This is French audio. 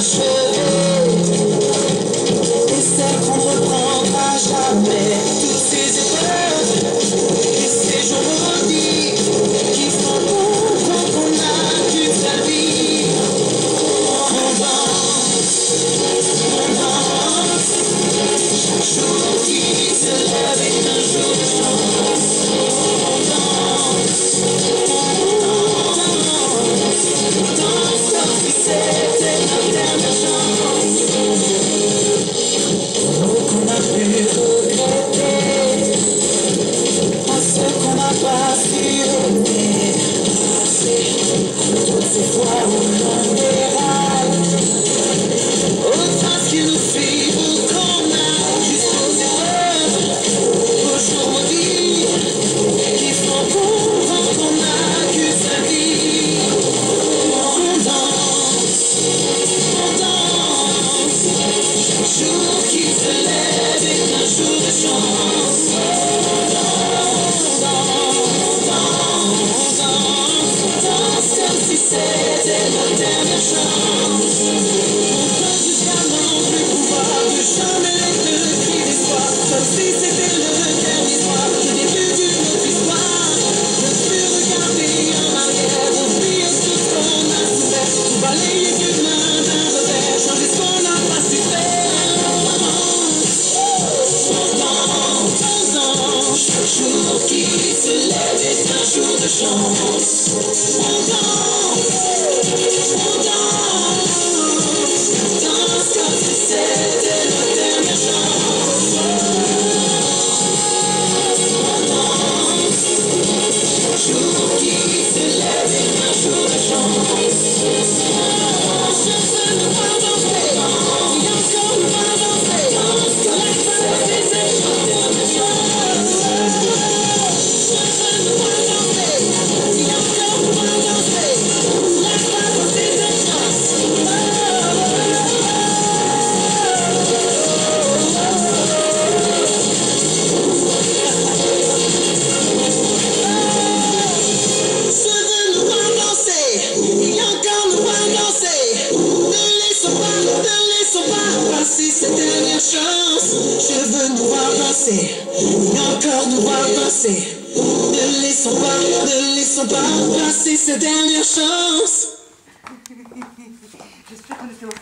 achevée, et celle qu'on ne reprendra jamais. Toutes ces épreuves et ces jours maudits qui font comprendre qu'on n'a qu'une seule vie. On danse, chaque jour qui se lève est un jour de chance. On danse comme si c'était notre dernière chance. Nous qu'on a pu regretter, à ceux qu'on n'a pas su aimer, toutes ces fois où l'on déraille, aux traces qui nous suivent, où qu'on a jusqu'aux épreuves, aux jours maudits qui font comprendre qu'on n'a qu'une seule vie. On danse, chaque jour qui se lève est un jour de chance. On danse comme si c'était notre dernière chance. On danse jusqu'à n'en plus pouvoir, de jamais laisser le cri d'espoir, comme si c'était le dernier soir, le début d'une autre histoire. Ne plus regarder en arrière, oublier tout ce qu'on a souffert, balayer d'une main d'un revers, changer ce qu'on n'a pas su faire. Chaque jour qui se lève est un jour de chance. On danse comme si c'était notre dernière chance. On danse, chaque jour qui se lève est un jour de chance. Je veux nous voir danser, et encore nous voir danser, que la fin c'est notre dernière chance. Je veux nous voir danser, et encore nous voir danser, la fin c'est notre chance. Je veux nous voir danser, et encore nous voir danser. Ne laissons pas passer cette dernière chance. Je veux nous voir danser, et encore nous voir danser. Ne laissons pas passer cette dernière chance. J'espère qu'on était au calme.